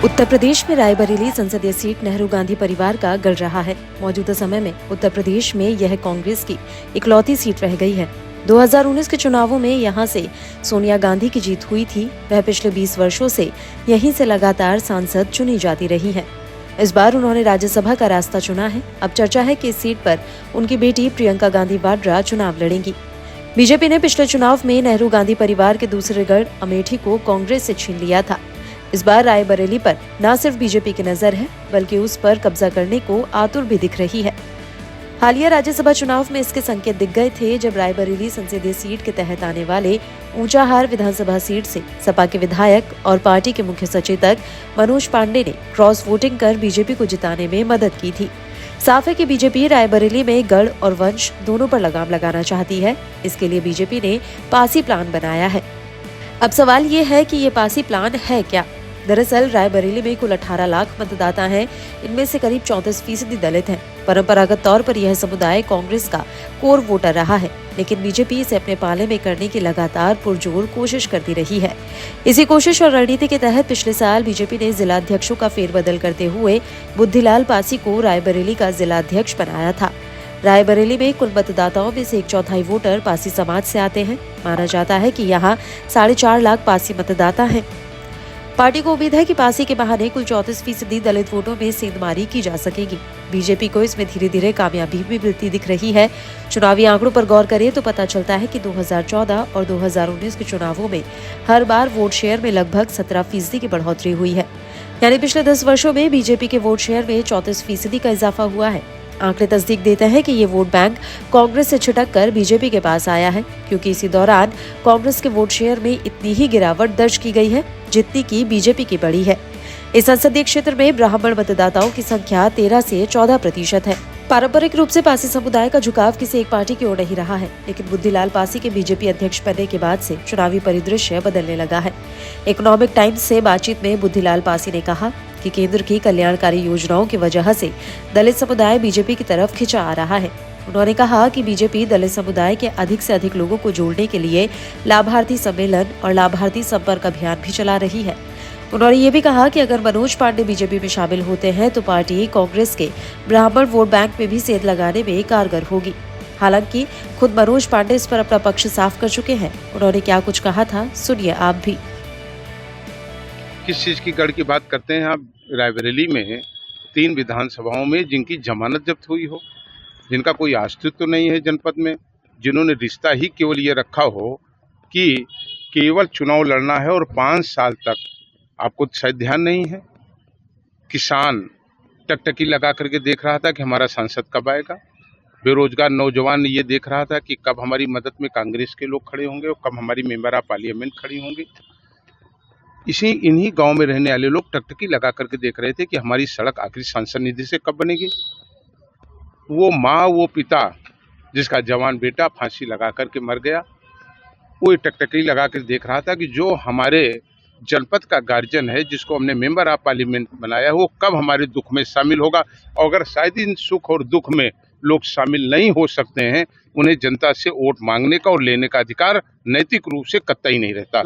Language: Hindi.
उत्तर प्रदेश में रायबरेली संसदीय सीट नेहरू गांधी परिवार का गढ़ रहा है। मौजूदा समय में उत्तर प्रदेश में यह कांग्रेस की इकलौती सीट रह गई है। 2019 के चुनावों में यहां से सोनिया गांधी की जीत हुई थी। वह पिछले 20 वर्षों से यहीं से लगातार सांसद चुनी जाती रही हैं। इस बार उन्होंने राज्यसभा का रास्ता चुना है। अब चर्चा है कि इस सीट पर उनकी बेटी प्रियंका गांधी वाड्रा चुनाव लड़ेंगी। बीजेपी ने पिछले चुनाव में नेहरू गांधी परिवार के दूसरे गढ़ अमेठी को कांग्रेस से छीन लिया था। इस बार रायबरेली पर न सिर्फ बीजेपी की नजर है, बल्कि उस पर कब्जा करने को आतुर भी दिख रही है। हालिया राज्यसभा चुनाव में इसके संकेत दिख गए थे, जब रायबरेली संसदीय सीट के तहत आने वाले ऊंचाहार विधानसभा सीट से सपा के विधायक और पार्टी के मुख्य सचेतक मनोज पांडे ने क्रॉस वोटिंग कर बीजेपी को जिताने में मदद की थी। साफ है कि बीजेपी रायबरेली में गढ़ और वंश दोनों पर लगाम लगाना चाहती है। इसके लिए बीजेपी ने पासी प्लान बनाया है। अब सवाल ये है कि ये पासी प्लान है क्या? दरअसल रायबरेली में कुल 18 लाख मतदाता हैं। इनमें से करीब 34% दलित हैं। परंपरागत तौर पर यह समुदाय कांग्रेस का कोर वोटर रहा है, लेकिन बीजेपी इसे अपने पाले में करने की लगातार पुरजोर कोशिश करती रही है। इसी कोशिश और रणनीति के तहत पिछले साल बीजेपी ने जिलाध्यक्षों का फेरबदल करते हुए बुद्धिलाल पासी को रायबरेली का जिलाध्यक्ष बनाया था। रायबरेली में कुल मतदाताओं में से 1/4 वोटर पासी समाज से आते हैं। माना जाता है कि यहाँ 4.5 लाख पासी मतदाता हैं। पार्टी को उम्मीद है कि पासी के बहाने कुल 34% दलित वोटों में सेंधमारी की जा सकेगी। बीजेपी को इसमें धीरे धीरे कामयाबी भी मिलती दिख रही है। चुनावी आंकड़ों पर गौर करें तो पता चलता है कि 2014 और 2019 के चुनावों में हर बार वोट शेयर में लगभग 17% की बढ़ोतरी हुई है। यानी पिछले 10 वर्षों में बीजेपी के वोट शेयर में 34% का इजाफा हुआ है। आंकड़े तस्दीक देते हैं कि ये वोट बैंक कांग्रेस से छिटक कर बीजेपी के पास आया है, क्योंकि इसी दौरान कांग्रेस के वोट शेयर में इतनी ही गिरावट दर्ज की गई है जितनी की बीजेपी की बढ़ी है। इस संसदीय क्षेत्र में ब्राह्मण मतदाताओं की संख्या 13 से 14% है। पारंपरिक रूप से पासी समुदाय का झुकाव किसी एक पार्टी की ओर नहीं रहा है, लेकिन बुद्धिलाल पासी के बीजेपी अध्यक्ष बनने के बाद से चुनावी परिदृश्य बदलने लगा है। इकोनॉमिक टाइम्स से बातचीत में बुद्धिलाल पासी ने कहा कि केंद्र की कल्याणकारी योजनाओं की वजह से दलित समुदाय बीजेपी की तरफ खिंचा आ रहा है। उन्होंने कहा कि बीजेपी दलित समुदाय के अधिक से अधिक लोगों को जोड़ने के लिए लाभार्थी सम्मेलन और लाभार्थी संपर्क अभियान भी चला रही है। उन्होंने ये भी कहा कि अगर मनोज पांडे बीजेपी में शामिल होते हैं तो पार्टी कांग्रेस के ब्राह्मण वोट बैंक में भी सेंध लगाने में कारगर होगी। हालांकि खुद मनोज पांडे इस पर अपना पक्ष साफ कर चुके हैं। उन्होंने क्या कुछ कहा था, सुनिए आप भी। किस चीज की गढ़ की बात करते हैं आप? रायबरेली में 3 विधानसभाओं में जिनकी जमानत जब्त हुई हो, जिनका कोई अस्तित्व नहीं है जनपद में, जिन्होंने रिश्ता ही केवल ये रखा हो कि केवल चुनाव लड़ना है और 5 साल तक, आपको शायद ध्यान नहीं है, किसान टकटकी लगा करके देख रहा था कि हमारा सांसद कब आएगा। बेरोजगार नौजवान ये देख रहा था कि कब हमारी मदद में कांग्रेस के लोग खड़े होंगे और कब हमारी मेंबर ऑफ पार्लियामेंट खड़ी होंगी। इन्हीं गांव में रहने वाले लोग टकटकी लगा करके देख रहे थे कि हमारी सड़क आखिर सांसद निधि से कब बनेगी। वो माँ, वो पिता जिसका जवान बेटा फांसी लगा करके मर गया, वो टकटकी लगा कर देख रहा था कि जो हमारे जनपद का गार्जियन है, जिसको हमने मेंबर ऑफ पार्लियामेंट बनाया, वो कब हमारे दुख में शामिल होगा। और अगर शायद इन सुख और दुख में लोग शामिल नहीं हो सकते हैं, उन्हें जनता से वोट मांगने का और लेने का अधिकार नैतिक रूप से कतई नहीं रहता।